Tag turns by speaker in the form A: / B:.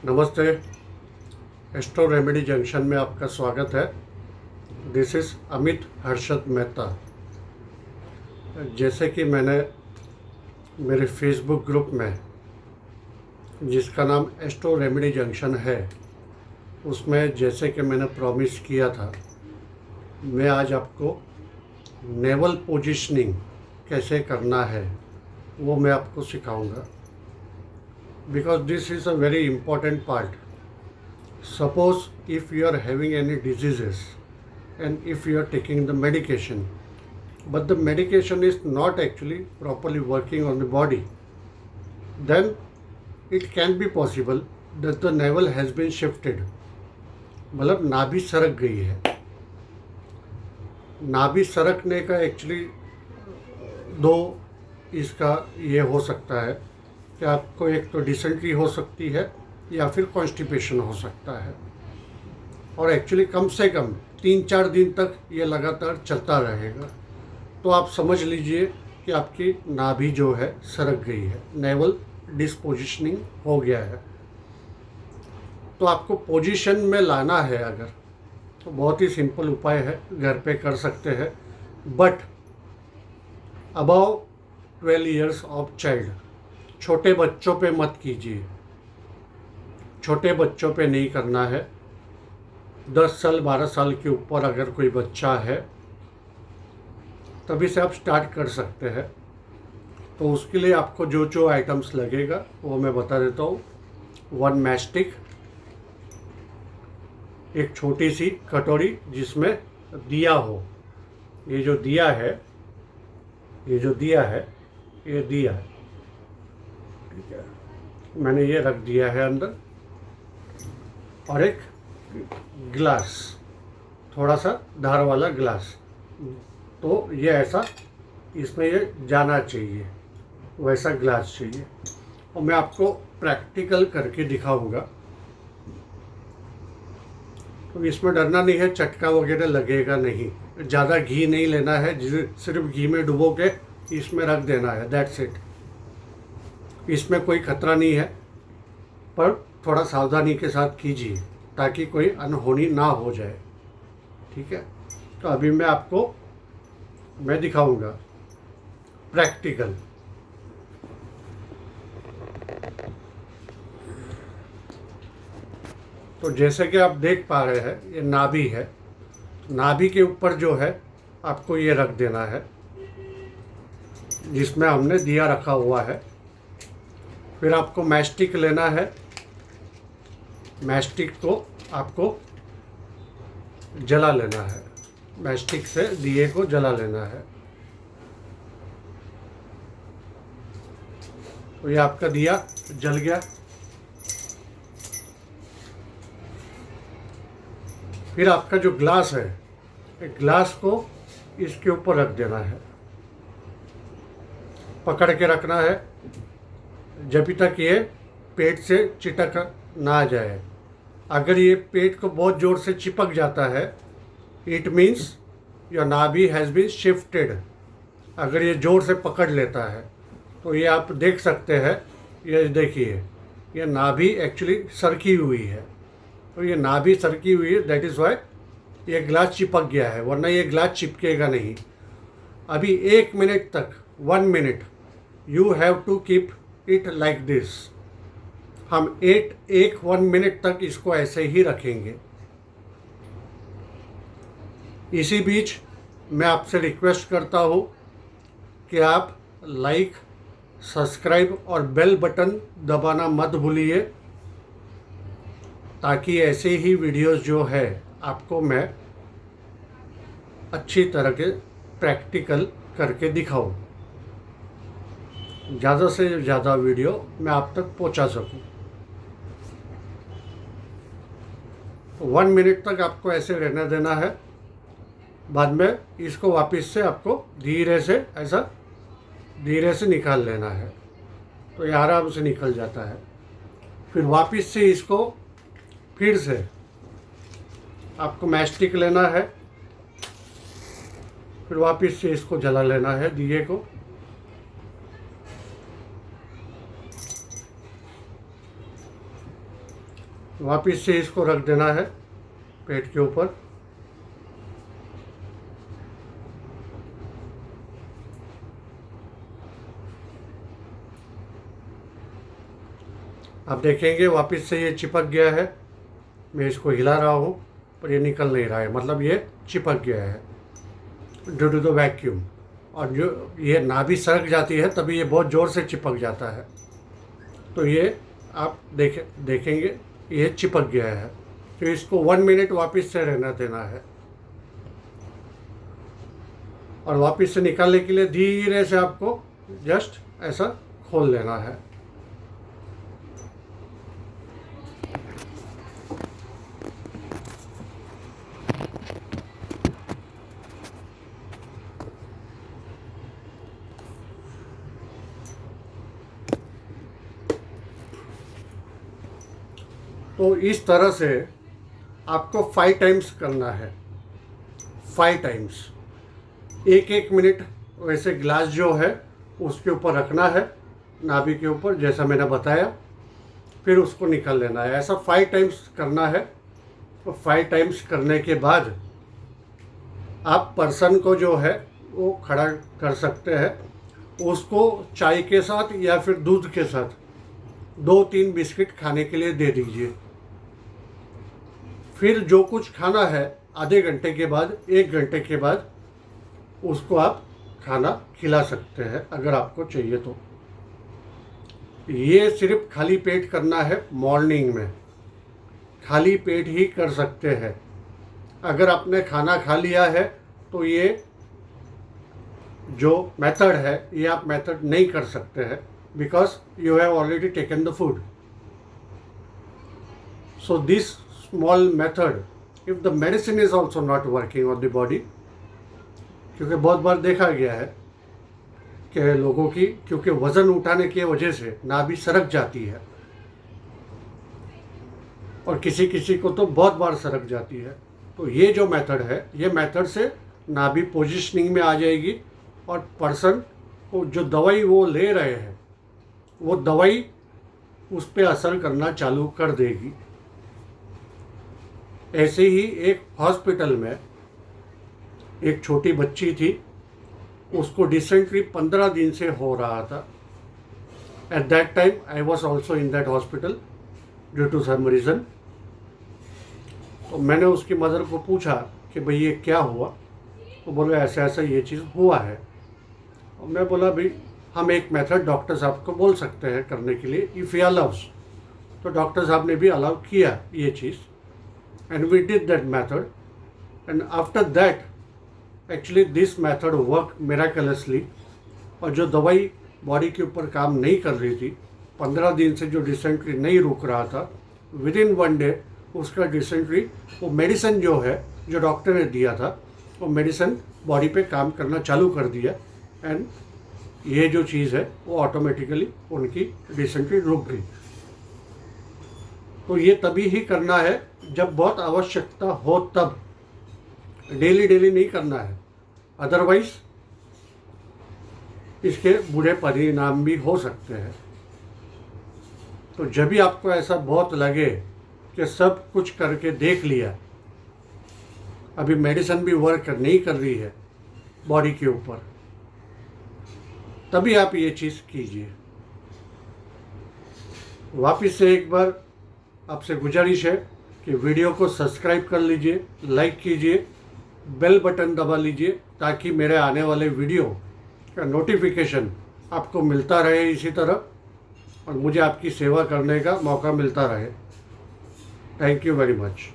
A: नमस्ते। Astro remedy junction में आपका स्वागत है। This is Amit Harshad Mehta. जैसे कि मैंने मेरे फेसबुक ग्रुप में, जिसका नाम एस्ट्रो रेमेडी जंक्शन है, उसमें जैसे कि मैंने प्रॉमिस किया था, मैं आज आपको नेवल पोजिशनिंग कैसे करना है वो मैं आपको सिखाऊंगा। Because this is a very important part. Suppose if you are having any diseases and if you are taking the medication, but the medication is not actually properly working on the body, then it can be possible that the navel has been shifted. मतलब नाभि सरक गई है। नाभि सरकने का actually दो इसका ये हो सकता है कि आपको एक तो डिसेंट्री हो सकती है या फिर कॉन्स्टिपेशन हो सकता है, और एक्चुअली कम से कम 3-4 दिन तक ये लगातार चलता रहेगा। तो आप समझ लीजिए कि आपकी नाभि जो है सरक गई है, नेवल डिस्पोजिशनिंग हो गया है। तो आपको पोजीशन में लाना है अगर, तो बहुत ही सिंपल उपाय है, घर पे कर सकते हैं। But above 12 years of child, छोटे बच्चों पे मत कीजिए, छोटे बच्चों पे नहीं करना है। 10 साल 12 साल के ऊपर अगर कोई बच्चा है तभी से आप स्टार्ट कर सकते हैं। तो उसके लिए आपको जो जो आइटम्स लगेगा वो मैं बता देता हूँ। 1 मैस्टिक, एक छोटी सी कटोरी जिसमें दिया हो। ये जो दिया है, ये दिया है, ठीक है, मैंने ये रख दिया है अंदर। और एक ग्लास, थोड़ा सा धार वाला ग्लास, तो ये ऐसा इसमें ये जाना चाहिए, वैसा ग्लास चाहिए। और मैं आपको प्रैक्टिकल करके दिखाऊंगा। तो इसमें डरना नहीं है, चटका वगैरह लगेगा नहीं। ज़्यादा घी नहीं लेना है, सिर्फ घी में डुबो के इसमें रख देना है, दैट्स इट। इसमें कोई खतरा नहीं है, पर थोड़ा सावधानी के साथ कीजिए ताकि कोई अनहोनी ना हो जाए, ठीक है। तो अभी मैं दिखाऊंगा प्रैक्टिकल। तो जैसे कि आप देख पा रहे हैं, ये नाभि है। नाभि के ऊपर जो है आपको ये रख देना है जिसमें हमने दिया रखा हुआ है। फिर आपको मैस्टिक लेना है। मैस्टिक को आपको जला लेना है, मैस्टिक से दिए को जला लेना है। तो ये आपका दिया जल गया। फिर आपका जो ग्लास है, एक ग्लास को इसके ऊपर रख देना है, पकड़ के रखना है जब तक ये पेट से चिटक ना जाए। अगर ये पेट को बहुत ज़ोर से चिपक जाता है, इट मीन्स योर नाभि हैज़ बीन शिफ्टेड। अगर ये ज़ोर से पकड़ लेता है तो ये आप देख सकते हैं, ये देखिए, ये नाभि एक्चुअली सरकी हुई है। तो ये नाभि सरकी हुई है, दैट इज़ वाई ये ग्लास चिपक गया है, वरना ये ग्लास चिपकेगा नहीं। अभी 1 मिनट तक, 1 minute, you have to keep it like this. हम 1 मिनट तक इसको ऐसे ही रखेंगे। इसी बीच मैं आपसे रिक्वेस्ट करता हूँ कि आप लाइक, सब्सक्राइब और बेल बटन दबाना मत भूलिए, ताकि ऐसे ही वीडियोस जो है आपको मैं अच्छी तरह के प्रैक्टिकल करके दिखाऊं, ज़्यादा से ज़्यादा वीडियो मैं आप तक पहुंचा सकूं। 1 मिनट तक आपको ऐसे रहने देना है। बाद में इसको वापस से आपको धीरे से निकाल लेना है। तो ये आराम से निकल जाता है। फिर वापस से इसको फिर से आपको मैस्टिक लेना है, फिर वापस से इसको जला लेना है दिए को। वापस से इसको रख देना है पेट के ऊपर। आप देखेंगे वापस से ये चिपक गया है। मैं इसको हिला रहा हूँ पर ये निकल नहीं रहा है, मतलब ये चिपक गया है ड्यू टू द वैक्यूम। और जो ये नाभि सरक जाती है तभी ये बहुत ज़ोर से चिपक जाता है। तो ये आप देखेंगे ये चिपक गया है। तो इसको 1 मिनट वापस से रहना देना है और वापस से निकालने के लिए धीरे से आपको जस्ट ऐसा खोल लेना है। तो इस तरह से आपको 5 टाइम्स करना है, 5 टाइम्स। 1-1 मिनट वैसे ग्लास जो है उसके ऊपर रखना है, नाभि के ऊपर, जैसा मैंने बताया, फिर उसको निकाल लेना है। ऐसा 5 टाइम्स करना है। तो 5 टाइम्स करने के बाद आप पर्सन को जो है वो खड़ा कर सकते हैं। उसको चाय के साथ या फिर दूध के साथ 2-3 बिस्किट खाने के लिए दे दीजिए। फिर जो कुछ खाना है आधे घंटे के बाद, 1 घंटे के बाद उसको आप खाना खिला सकते हैं अगर आपको चाहिए तो। ये सिर्फ खाली पेट करना है, मॉर्निंग में खाली पेट ही कर सकते हैं। अगर आपने खाना खा लिया है तो ये जो मेथड है ये आप मेथड नहीं कर सकते हैं, because you have already taken the food. So this small method, if the medicine is also not working on the body, क्योंकि बहुत बार देखा गया है कि लोगों की, क्योंकि वज़न उठाने की वजह से नाभि सरक जाती है और किसी किसी को तो बहुत बार सरक जाती है। तो ये जो मेथड है, ये मेथड से नाभि पोजिशनिंग में आ जाएगी और पर्सन को जो दवाई वो ले रहे हैं वो दवाई उस पर असर करना चालू कर देगी। ऐसे ही एक हॉस्पिटल में एक छोटी बच्ची थी, उसको डिसेंट्री 15 दिन से हो रहा था। At that time I was also in that hospital due to some reason. तो मैंने उसकी मदर को पूछा कि भाई ये क्या हुआ। तो बोले ऐसा ऐसा ये चीज़ हुआ है। और मैं बोला भाई हम एक मेथड डॉक्टर साहब को बोल सकते हैं करने के लिए, इफ़ ही अलाउस। तो डॉक्टर साहब ने भी अलाउ किया ये चीज़, and we did that method, and after that actually this method worked miraculously। और जो दवाई बॉडी के ऊपर काम नहीं कर रही थी, 15 दिन से जो डिसेंट्री नहीं रुक रहा था, विदिन 1 डे उसका डिसेंट्री, वो मेडिसिन जो है जो डॉक्टर ने दिया था वो मेडिसिन बॉडी पे काम करना चालू कर दिया, एंड ये जो चीज़ है वो ऑटोमेटिकली उनकी डिसेंट्री रुक गई। तो ये तभी ही करना है जब बहुत आवश्यकता हो, तब। डेली डेली नहीं करना है, अदरवाइज इसके बुरे परिणाम भी हो सकते हैं। तो जब भी आपको ऐसा बहुत लगे कि सब कुछ करके देख लिया, अभी मेडिसिन भी वर्क नहीं कर रही है बॉडी के ऊपर, तभी आप ये चीज़ कीजिए। वापस से एक बार आपसे गुजारिश है कि वीडियो को सब्सक्राइब कर लीजिए, लाइक कीजिए, बेल बटन दबा लीजिए, ताकि मेरे आने वाले वीडियो का नोटिफिकेशन आपको मिलता रहे इसी तरह, और मुझे आपकी सेवा करने का मौका मिलता रहे। Thank you very much.